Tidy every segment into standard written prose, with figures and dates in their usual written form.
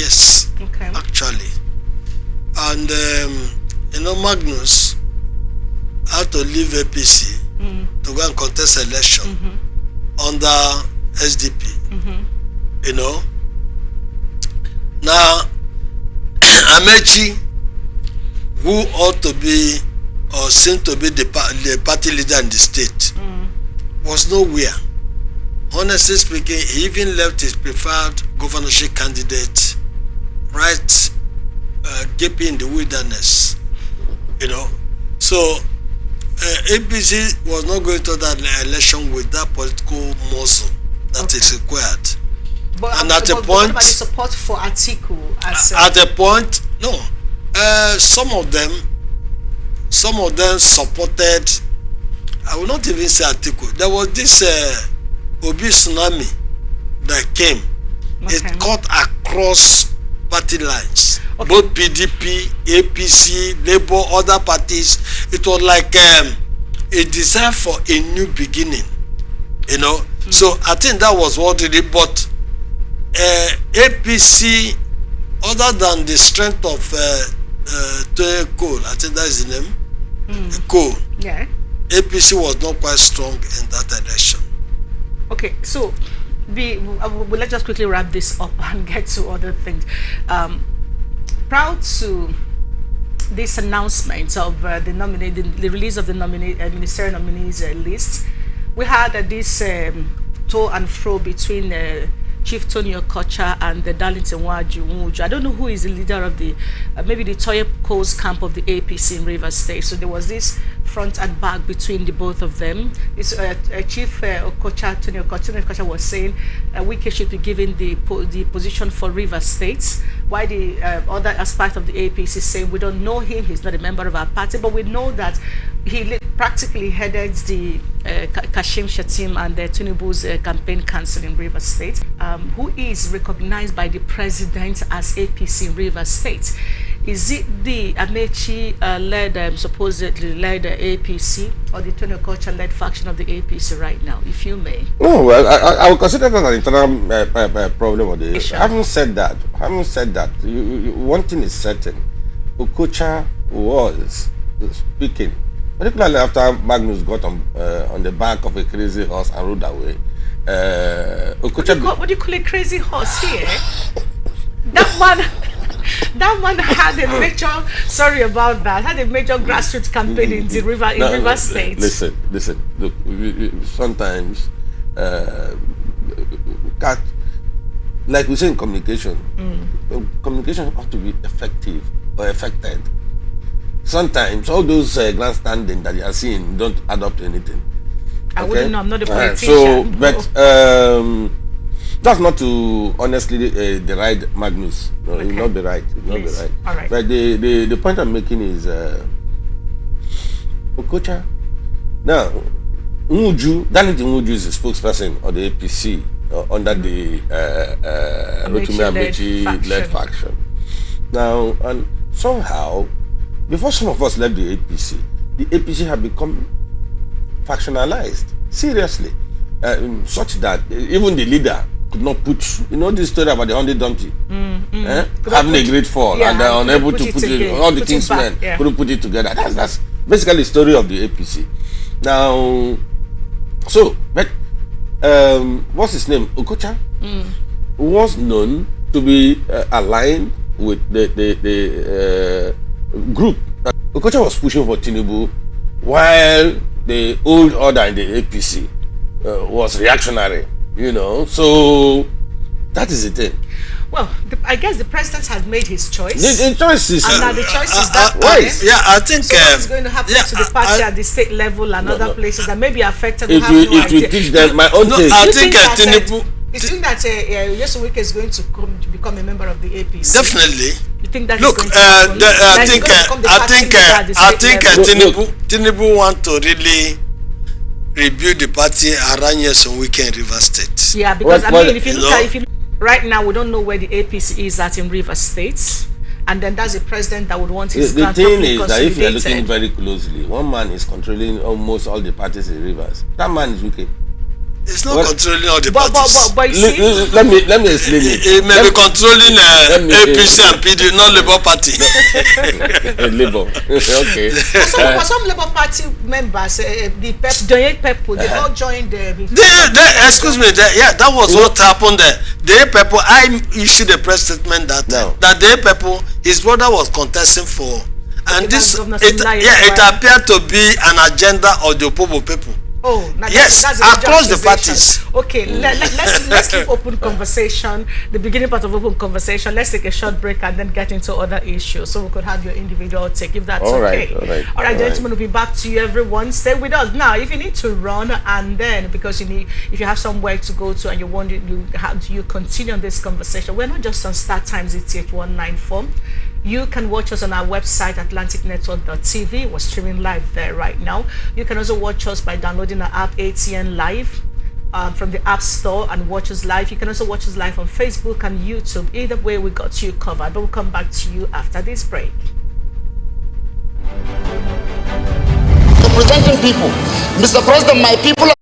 Yes. Okay. Actually. And Magnus had to leave APC to go and contest election under SDP. Now Amechi, who ought to be or seemed to be the party leader in the state, was nowhere. Honestly speaking, he even left his preferred governorship candidate right gaping in the wilderness. So APC was not going to that election with that political muscle that is required. But, and at a point, what about the support for Atiku? At a point, no. Some of them supported. I will not even say Atiku. There was this Obi tsunami that came. Okay. It cut across party lines. Okay. Both PDP, APC, Labour, other parties. It was like a desire for a new beginning. So I think that was what it did. But APC, other than the strength of Cole, I think that is the name, Cole. Yeah. APC was not quite strong in that election. Okay, so let's just quickly wrap this up and get to other things. Proud to this announcement of the release of the ministerial nominees list. We had this to and fro between Chief Tony Okocha and the Darlington Waju. I don't know who is the leader of the maybe the Toye Coles camp of the APC in Rivers State. So there was this front and back between the both of them. This Chief Okocha, Tony Okocha was saying Wike should be given the position for Rivers State, while the other aspect of the APC saying we don't know him, he's not a member of our party, but we know that he practically headed the Kashim Shatim and Tinubu's campaign council in Rivers State, who is recognized by the president as APC in Rivers State. Is it the Amechi supposedly led APC, or the Tony Okocha led faction of the APC right now, if you may? No, well, I would consider that an internal problem of the. Sure. Having said that, one thing is certain: Okocha was speaking, particularly after Magnus got on the back of a crazy horse and rode away. Okocha, what do you call a crazy horse here? That man had a major, sorry about that, had a major grassroots campaign in the River State. Listen, look, sometimes, like we say in communication, communication ought to be effective or affected. Sometimes all those grandstanding that you are seeing don't add up to anything. I wouldn't know, I'm not a politician. So, but that's not to honestly deride Magnus. No, Okay. It's not the right. All right. But the point I'm making is Okocha. Now, Darlington Nwuju is the spokesperson of the APC under the Rotimi Amechi-led faction. Now, and somehow, before some of us left the APC had become factionalized. Seriously. Such that even the leader could not put, this story about the Hyundai Dumpty, having a great fall, and unable to put it, all the Kingsmen couldn't put it together. That's basically the story of the APC. Now, but what's his name? Okocha was known to be aligned with the group. Okocha was pushing for Tinubu, while the old order in the APC was reactionary, so that is the thing. Well, I guess the president has made his choice. The choice is, and now the choice is that I think so what's going to happen to the party at the state level and other places that may be affected. It will teach them my own take. I think Tinubu. You think that Wike is going to become a member of the APC? Definitely. You think that Look, is going to happen? I think Tinubu want to really rebuild the party around Nyesom Wike in River State. Yeah, because if you look at right now, we don't know where the APC is at in River State, and then that's the president that would want his the thing is that if you are consolidated. looking very closely, one man is controlling almost all the parties in Rivers. That man is Wike. It's not controlling all the but parties. you see, let me explain it. It may be controlling APC and PD, not Labour Party. Labour. Okay. For some Labour Party members, the people, they all joined the. Excuse me. That was what happened there. The people, I issued a press statement that the people, his brother was contesting for, and it appeared to be an agenda of the Opobo people. Oh, yes, across the parties. Okay, let's leave open conversation, the beginning part of open conversation. Let's take a short break and then get into other issues so we could have your individual take, if that's okay. All right, gentlemen, we'll be back to you, everyone. Stay with us. Now, if you need to run and then, because if you have somewhere to go to and you want you continue on this conversation, we're not just on StarTimes ETH 194. You can watch us on our website, atlanticnetwork.tv. We're streaming live there right now. You can also watch us by downloading our app, ATN Live, from the App Store, and watch us live. You can also watch us live on Facebook and YouTube. Either way, we got you covered. But we'll come back to you after this break. Representing people. Mr. President, my people are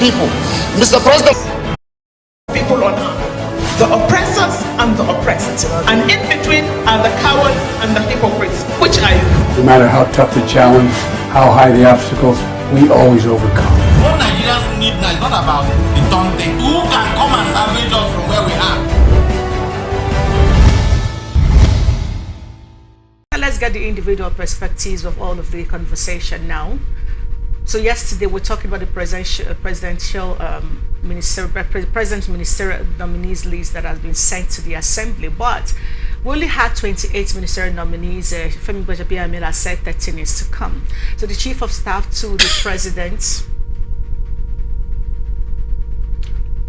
people. Mr. President, people on earth, the oppressors and the oppressed, and in between are the cowards and the hypocrites. Which are you? No matter how tough the challenge, how high the obstacles, we always overcome. What Nigerians need now is not about the done thing. Who can come and salvage us from where we are? Let's get the individual perspectives of all of the conversation now. So yesterday we're talking about the presidential ministerial nominees list that has been sent to the assembly, but we only had 28 ministerial nominees. Femi Gbajabiamila said 13 is to come. So the chief of staff to the president,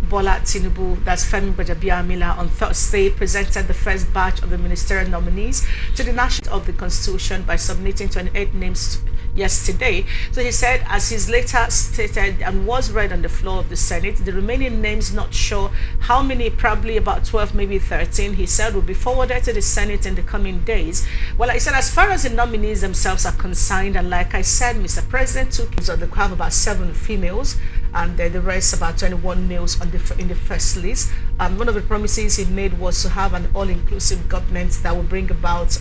Bola Tinubu, that's Femi Gbajabiamila, on Thursday presented the first batch of the ministerial nominees to the National of the Constitution by submitting 28 names yesterday. So he said, as he's later stated and was read on the floor of the Senate, the remaining names, not sure how many, probably about 12, maybe 13, he said will be forwarded to the Senate in the coming days. Well, he said, as far as the nominees themselves are concerned, and like I said, Mr. President took, so they have about 7 females and the rest about 21 males on in the first list. One of the promises he made was to have an all-inclusive government that will bring about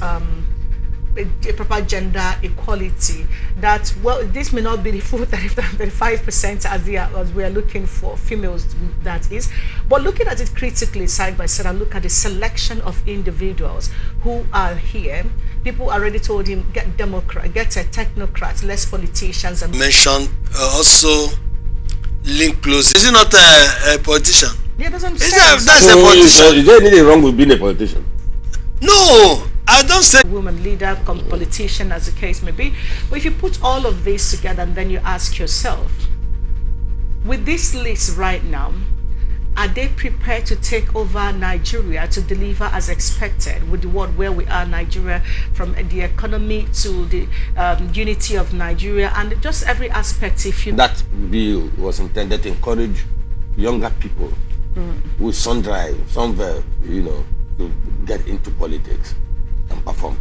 a proper gender equality. That, well, this may not be the full 35% as we are looking for females, that is, but looking at it critically side by side and look at the selection of individuals who are here, people already told him, get a technocrat, less politicians. And mentioned also link close. Is he not a politician? Yeah, that's what I'm saying. That's a politician. Is there anything wrong with being a politician? No, I don't say woman leader, politician, as the case may be. But if you put all of this together and then you ask yourself, with this list right now, are they prepared to take over Nigeria, to deliver as expected with the world where we are, Nigeria, from the economy to the unity of Nigeria and just every aspect? If you that bill was intended to encourage younger people with some drive, some verve, to get into politics and perform.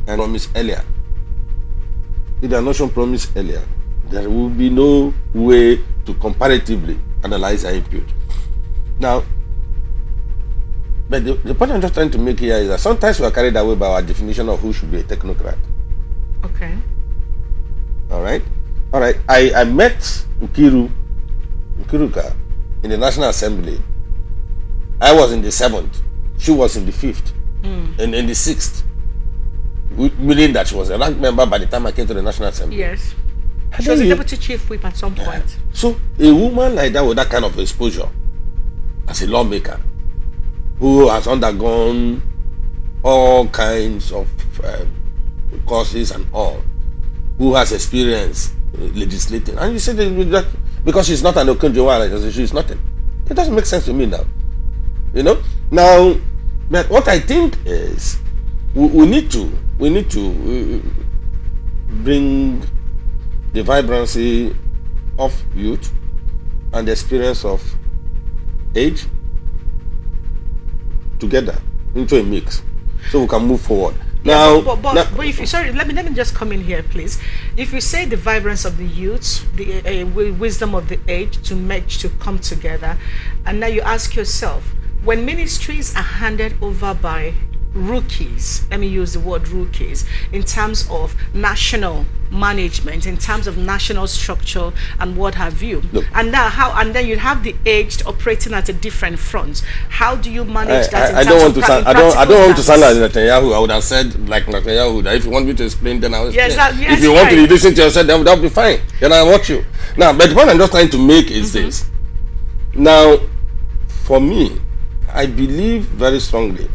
And promised earlier, the nation promised earlier, there will be no way to comparatively analyze and impute. Now, but the point I'm just trying to make here is that sometimes we are carried away by our definition of who should be a technocrat. Okay. All right. I met Nkiruka in the National Assembly. I was in the 7th. She was in the 5th. And in the 6th. meaning that she was a rank member by the time I came to the National Assembly. Yes. And She was then a you- deputy chief whip at some point. So a woman like that with that kind of exposure as a lawmaker who has undergone all kinds of courses and all, who has experience legislating, and you say that because she's not an Okonjo-Iweala, she's nothing. It doesn't make sense to me now. You know? Now, but what I think is we need to bring the vibrancy of youth and the experience of age together into a mix so we can move forward. Now, But if you sorry, let me just come in here, please. If you say the vibrance of the youth, the wisdom of the age to merge to come together, and now you ask yourself, when ministries are handed over by rookies, let me use the word rookies, in terms of national management, in terms of national structure and what have you, Look. and then you have the aged operating at a different front. How do you manage that? I don't want to sound. I don't want to sound like Netanyahu. I would have said like Netanyahu that if you want me to explain, then I'll explain. Yes, if you want to right. listen to yourself, then that'll be fine. Then I'll watch you. Now, but the point I'm just trying to make is this. Now, for me, I believe very strongly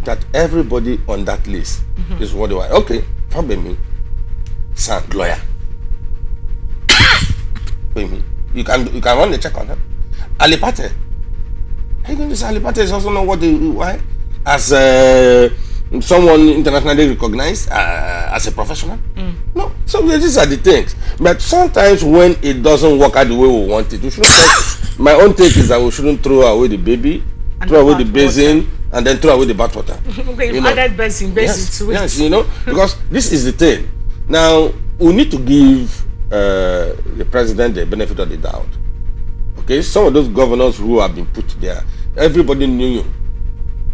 that everybody on that list is what do I? Okay, Fabemi, son, lawyer. You can run the check on him. Alipate. How you going to say Alipate is also not what they why? As someone internationally recognized as a professional? No. So these are the things. But sometimes when it doesn't work out the way we want it, we shouldn't my own take is that we shouldn't throw away the baby, And throw the away the bath basin, and then throw away the bathwater. Okay, You you've know? added basin Yes, to it. yes, you know, because this is the thing. Now, we need to give the president the benefit of the doubt. Okay, some of those governors who have been put there, everybody knew,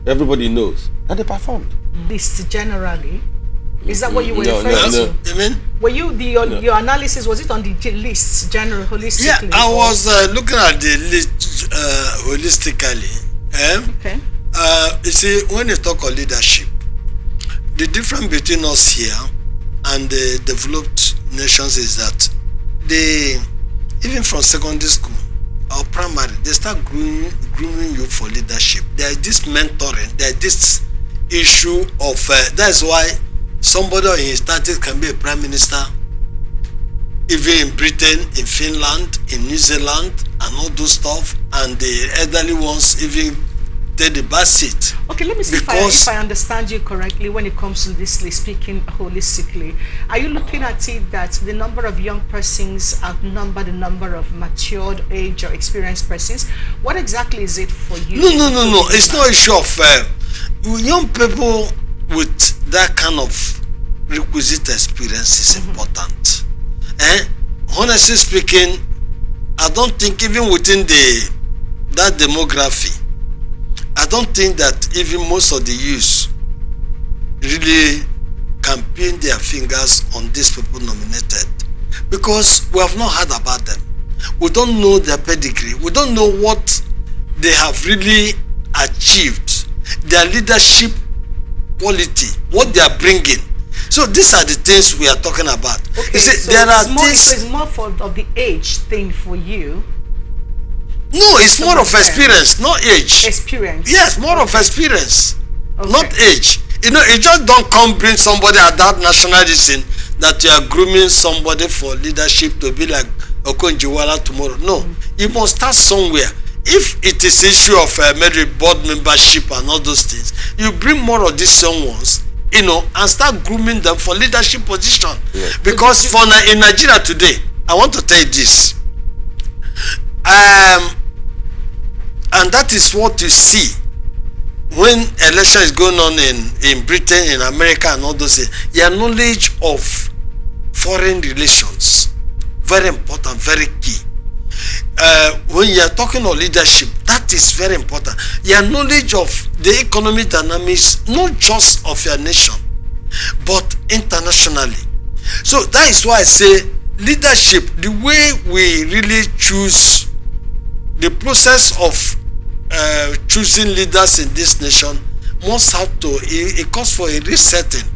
everybody knows, and they performed. List generally. Is that what you were No, referring no, to? no. You mean? Were you your analysis, was it on the lists general holistically? Yeah, I or- was looking at the list holistically. Okay. You see, when you talk of leadership, the difference between us here and the developed nations is that they, even from secondary school or primary, they start grooming you for leadership. There is this mentoring, there is this issue of, that's why somebody in his 30s can be a prime minister, even in Britain, in Finland, in New Zealand, and all those stuff, and the elderly ones even take the back seat. Okay, let me see Because- if I understand you correctly when it comes to this list, speaking holistically. Are you looking at it that the number of young persons outnumber the number of matured age or experienced persons? What exactly is it for you? No. It's not issue of young people with that kind of requisite experience is important. Honestly speaking, I don't think even within that demography, I don't think that even most of the youth really can pin their fingers on these people nominated, because we have not heard about them. We don't know their pedigree. We don't know what they have really achieved, their leadership quality, what they are bringing. So these are the things we are talking about. Okay, You see, so there are it's more, things. so it's more of the age thing for you. No, it's more of experience, not age. Experience. Yes, more of experience, Okay. not age. You know, it just don't come bring somebody at that nationalism that you are grooming somebody for leadership to be like Okonjo-Iweala tomorrow. No, you must start somewhere. If it is issue of maybe board membership and all those things, you bring more of these young ones, you know, and start grooming them for leadership position. Yeah. Because in Nigeria today, I want to tell you this. And that is what you see when election is going on in Britain, in America, and all those things. Your knowledge of foreign relations, very important, very key. When you are talking of leadership, that is very important. Your knowledge of the economic dynamics, not just of your nation, but internationally. So that is why I say leadership, the way we really choose, the process of choosing leaders in this nation must have to, it calls for a resetting.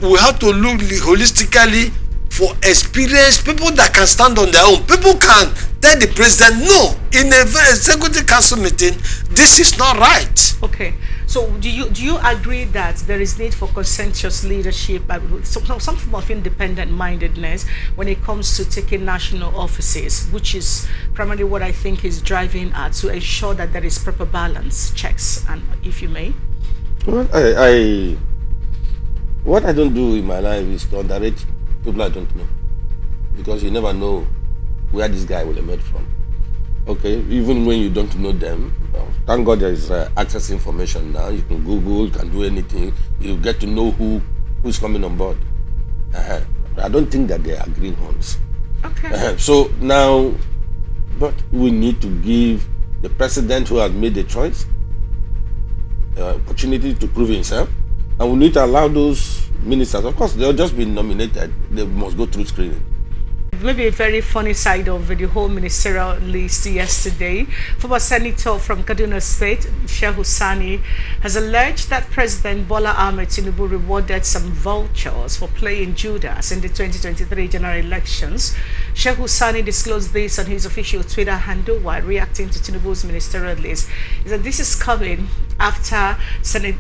We have to look holistically for experienced people that can stand on their own. People can tell the president, no, in a executive council meeting, this is not right. Okay. So do you agree that there is need for consensus leadership, some form of independent mindedness when it comes to taking national offices, which is primarily what I think is driving at, to ensure that there is proper balance, checks, and if you may? Well, what I don't do in my life is to underrate people I don't know, because you never know where this guy will emerge from. Okay, even when you don't know them, thank God there is access information now. You can Google, you can do anything. You get to know who's coming on board. I don't think that they are greenhorns. Okay. So now, but we need to give the president who has made the choice opportunity to prove himself, and we need to allow those ministers. Of course, they'll just be nominated. They must go through screening. Maybe a very funny side of the whole ministerial list yesterday. Former Senator from Kaduna State, Shehu Sani, has alleged that President Bola Ahmed Tinubu rewarded some vultures for playing Judas in the 2023 general elections. Shehu Sani disclosed this on his official Twitter handle while reacting to Tinubu's ministerial list. He said this is coming after Senate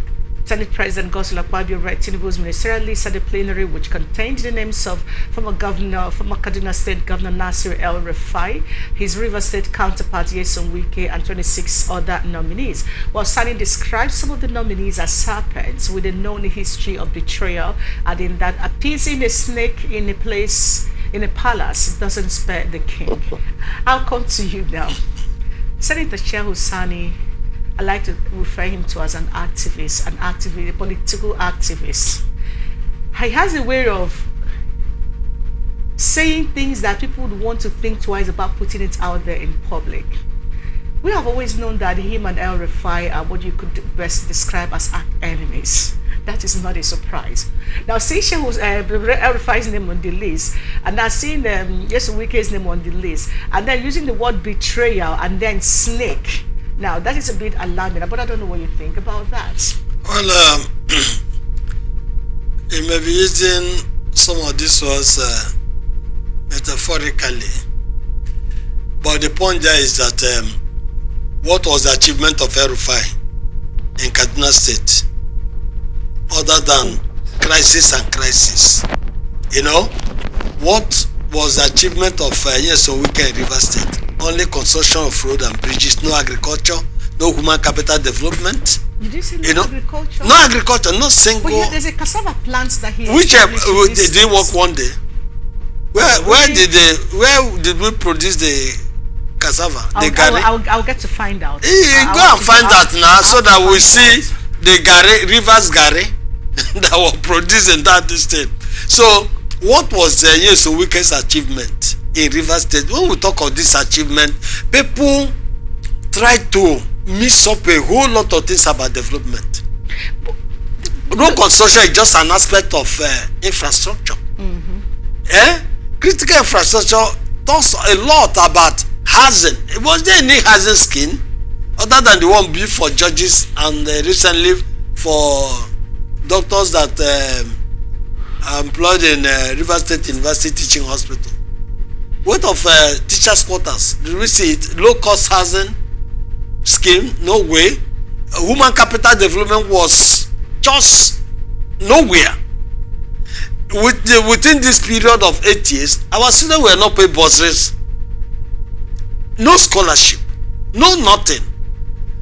President Godswill Akpabio read Tinubu's ministerial list at the plenary, which contained the names of former Kaduna State Governor Nasir El-Rufai, his Rivers State counterpart Nyesom Wike, and 26 other nominees. While Sani described some of the nominees as serpents with a known history of betrayal, adding that appeasing a snake in a palace doesn't spare the king. I'll come to you now. Senator Shehu Sani, I like to refer him to as an activist, a political activist. He has a way of saying things that people would want to think twice about putting it out there in public. We have always known that him and El-Rufai are what you could best describe as enemies. That is not a surprise. Now, seeing El-Rufai's name on the list, and now seeing Nyesom Wike's name on the list, and then using the word betrayal and then snake. Now, that is a bit alarming, but I don't know what you think about that. Well, he may be using some of these words metaphorically, but the point there is that what was the achievement of El-Rufai in Kaduna State, other than crisis? You know, what was the achievement of Nyesom Wike in Rivers State? Only construction of road and bridges, no agriculture, no human capital development. Did you say no agriculture? No agriculture, no single. But yeah, there's a cassava plant that he. Which they did work one day. Where did we produce the cassava? I'll get to find out. Go and find out now, so that we see the rivers Gary that were produced in that state. So, what was Nyesom Wike's achievement in Rivers State? When we talk of this achievement, people try to mix up a whole lot of things about development. Road construction is just an aspect of infrastructure. Critical infrastructure talks a lot about housing. Was there any housing scheme other than the one built for judges and recently for doctors that employed in Rivers State University Teaching Hospital? What of teachers' quarters? Did we see it? Low-cost housing scheme? No way. Human capital development was just nowhere. Within this period of 8 years, our students were not paid bursaries. No scholarship. No nothing.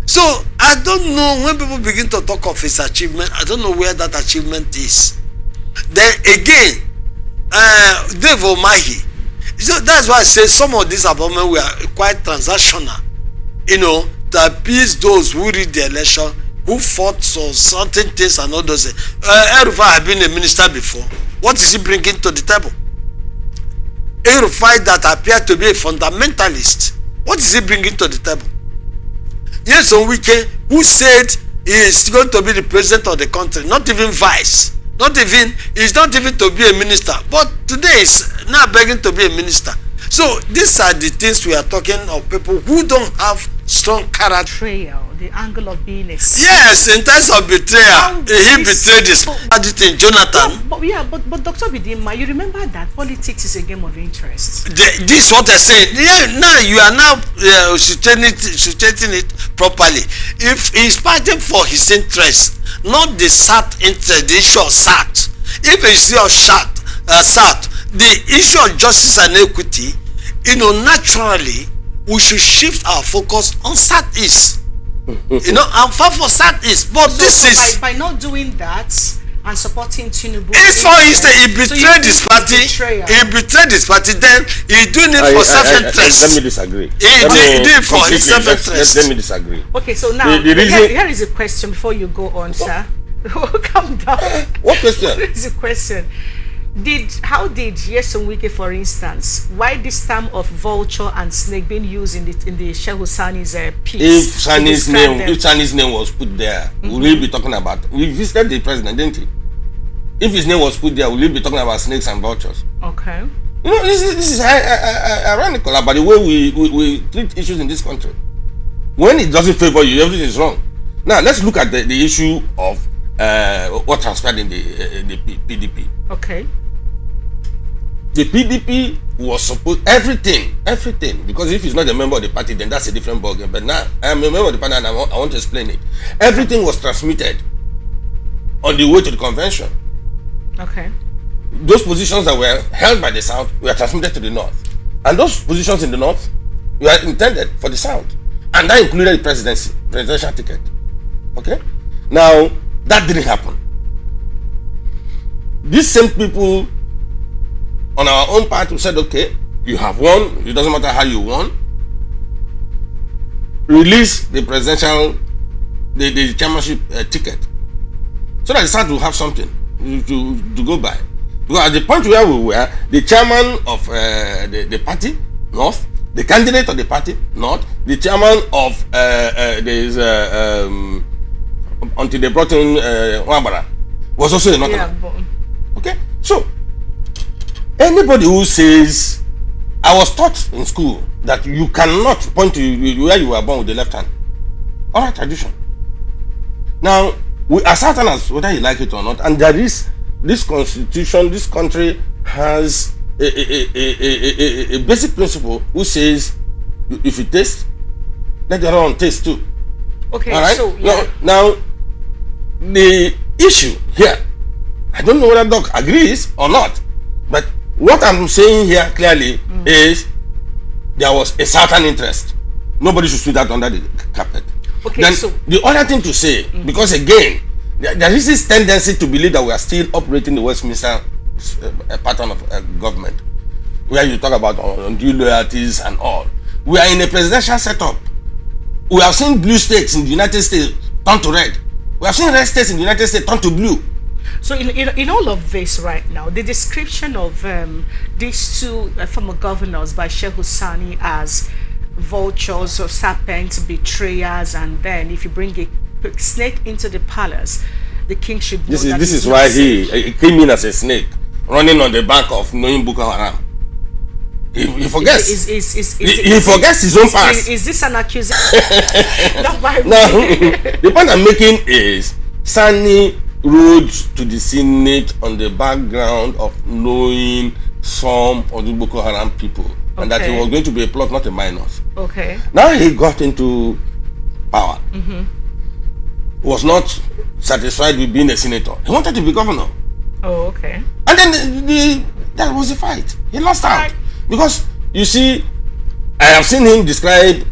So, I don't know, when people begin to talk of his achievement, I don't know where that achievement is. Then again, Dave Omahi. So that's why I say some of these appointments were quite transactional, you know, to appease those who read the election, who fought for certain things and all those things. El-Rufai had been a minister before. What is he bringing to the table? El-Rufai that appeared to be a fundamentalist, what is he bringing to the table? Nyesom Wike, who said he is going to be the president of the country, not even vice. He's not even to be a minister, but today is now begging to be a minister. So these are the things we are talking of, people who don't have strong character. Betrayal, the angle of being a Yes, in terms of betrayal, he betrayed his in Jonathan. But Dr. Bidima, you remember that politics is a game of interest. This is what I say. Yeah, now you are now situating it properly. If he's fighting for his interest, not the SAT interest, the issue of SAT. If it's your SAT, the issue of justice and equity, naturally we should shift our focus on SAT-East. I'm far for SAT-East, but so this is by not doing that and supporting Tinubu. It's for instance, he betrayed his party. He betrayed his party. Then he doing it for self-interest. Let me disagree. He did it for his self-interest. Let me disagree. Okay, so now here is a question before you go on, sir. Calm down. What question? Here is a question. How did Nyesom Wike, for instance, why this term of vulture and snake being used in the Shehu Sani's piece? If Sani's name was put there, would we be talking about? We visited the president, didn't he? If his name was put there, would we be talking about snakes and vultures? Okay. This is ironical about the way we treat issues in this country. When it doesn't favor you, everything is wrong. Now let's look at the issue of what transpired in the PDP. Okay. The PDP was supposed everything, because if he's not a member of the party, then that's a different ballgame. But now I am a member of the party and I want to explain it. Everything was transmitted on the way to the convention. Okay. Those positions that were held by the South were transmitted to the North, and those positions in the North were intended for the South, and that included the presidential ticket. Okay. Now that didn't happen. These same people on our own part who said, okay, you have won, it doesn't matter how you won, release the presidential, the chairmanship ticket, so that the South will have something to go by. Because at the point where we were, the chairman of the party, North, the candidate of the party, North, the chairman of until they brought in Wabara, was also a North. Yeah, okay, so anybody who says, I was taught in school that you cannot point to where you were born with the left hand. Oral tradition. Now, we are Southerners, whether you like it or not, and there is this constitution, this country has a basic principle who says, if you taste, let the other one taste too. Okay, all right? So yeah. Now, the issue here, I don't know whether Doc agrees or not, but what I'm saying here clearly is there was a certain interest. Nobody should sweep that under the carpet. Okay, then so the other thing to say, because again, there is this tendency to believe that we are still operating the Westminster pattern of government, where you talk about undue loyalties and all. We are in a presidential setup. We have seen blue states in the United States turn to red. We have seen red states in the United States turn to blue. So in all of this right now, the description of these two former governors by Shehu Sani as vultures or serpents, betrayers, and then if you bring a snake into the palace, the king should know this is why he came in as a snake, running on the back of knowing Boko Haram. He forgets. He forgets his own past. Is this an accusation? Now, the point I'm making is Sani rode to the Senate on the background of knowing some of the Boko Haram people, and that he was going to be a plot, not a minus. Okay. Now he got into power. Was not satisfied with being a senator. He wanted to be governor. Oh, okay. And then that was the fight. He lost out. Because, you see, I have seen him describe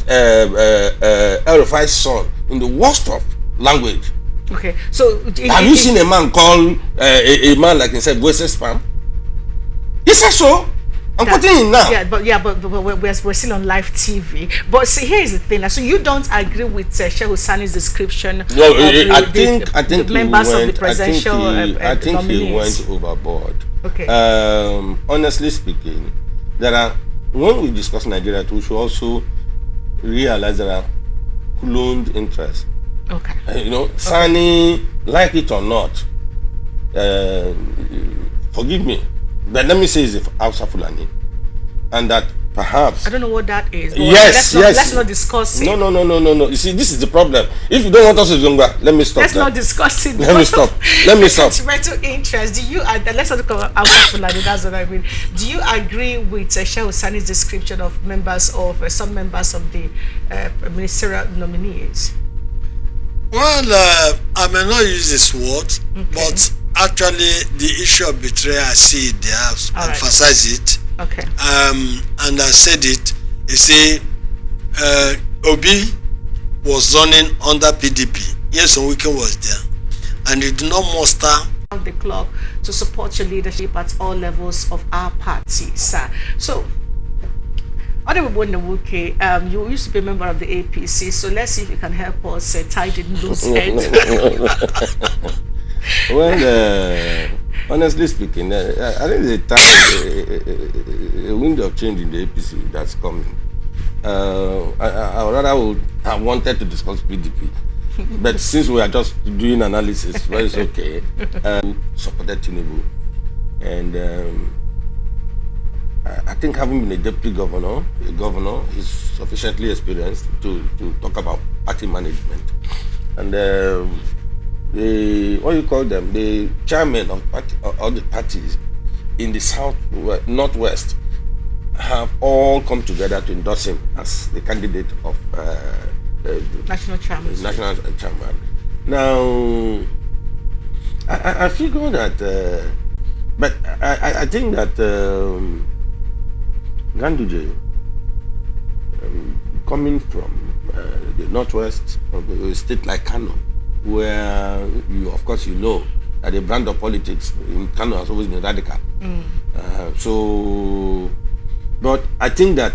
El Rufai's son in the worst of language. Okay, so have you seen a man call a man like himself wasted spam? He said so. I'm quoting him now. Yeah, but we're still on live TV. But see, here's the thing. So you don't agree with Shehu Sani's description? No, I think the members of the presidential I think nominees. He went overboard. Okay. Honestly speaking, when we discuss Nigeria, we should also realize there are cloned interests. Okay. Sani, like it or not, forgive me, but let me say it's Hausa Fulani. and that perhaps I don't know what that is. But yes, let's not discuss it. No. You see, this is the problem. If you don't want us to do that, let me stop. Let's not discuss it. Let me stop. Let me stop. Sentimental interest. Do you? Let's not talk about popularity. That's what I mean. Do you agree with Sheikh Sani's description of members of some members of the ministerial nominees? Well, I may not use this word, but actually the issue of betrayal, I see it there. I emphasize it. Okay. And I said it. You see, Obi was running under PDP. Yes, Wike was there, and he did not muster The clock to support your leadership at all levels of our party, sir. So, Honorable Nwuke, you used to be a member of the APC, so let's see if you can help us tighten loose ends. Well, honestly speaking, I think the time, a window of change in the APC that's coming. I rather would have wanted to discuss PDP, but since we are just doing analysis, well, it's okay. Supported Tinubu, and I think having been a deputy governor, is sufficiently experienced to talk about party management, and the what you call them, the chairman of the parties in the northwest have all come together to endorse him as the candidate of national chairman. Now, I figure that, but I think that Ganduje, coming from the northwest of a state like Kano, where of course you know that the brand of politics in Kano has always been radical. But I think that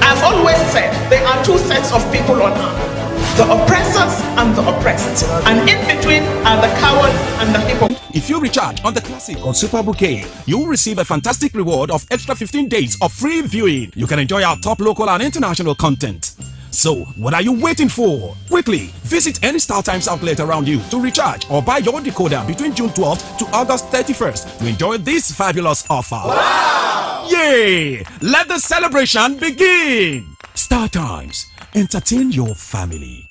I've always said there are two sets of people on earth, the oppressors and the oppressed, and in between are the cowards and the hypocrites. If you recharge on the Classic or Super Bouquet, you will receive a fantastic reward of extra 15 days of free viewing. You can enjoy our top local and international content. So, what are you waiting for? Quickly, visit any StarTimes outlet around you to recharge or buy your decoder between June 12th to August 31st to enjoy this fabulous offer. Wow! Yay! Let the celebration begin! StarTimes, entertain your family.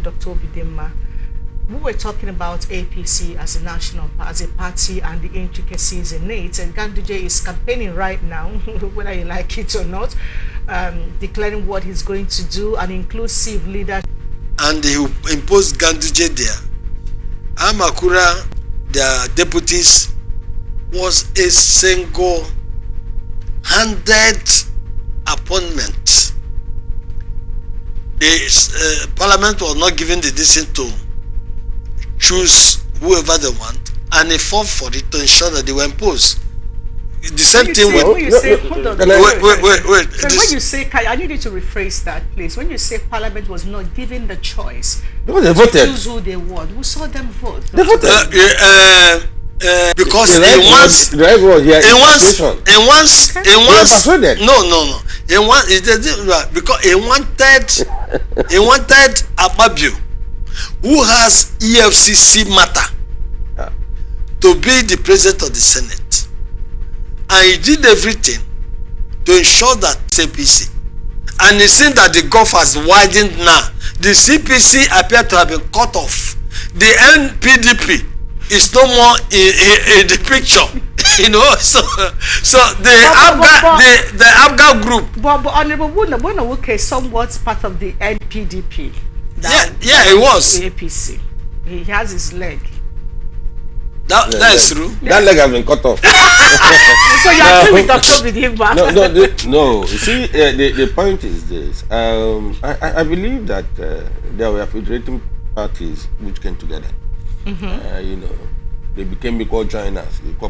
Dr. Obidimma, we were talking about APC as a national, as a party, and the intricacies in it. And Ganduje is campaigning right now, whether you like it or not, declaring what he's going to do, an inclusive leader. And he imposed Ganduje there. Amakura, their deputies, was a single-handed appointment. The parliament was not given the decision to choose whoever they want, and they fought for it to ensure that they were imposed. The same thing with. When you say, hold on, wait. So when you say, I need you to rephrase that, please. When you say parliament was not given the choice they voted. to choose who they want, who saw them vote? They voted. Because in once, no. Because he wanted Akpabio, who has EFCC matter, to be the president of the Senate, and he did everything to ensure that CPC, and it seems that the gulf has widened now. The CPC appear to have been cut off. The NPDP is no more in the picture, you know. So the Abga group. But Honorable Nwuke somewhat part of the NPDP. Yeah, it was APC. He has his leg. That is true. That leg has been cut off. So you agree with Dr. Bidimba? No. You see, the point is this. I believe that there were federating parties which came together. You know, they became equal joiners, equal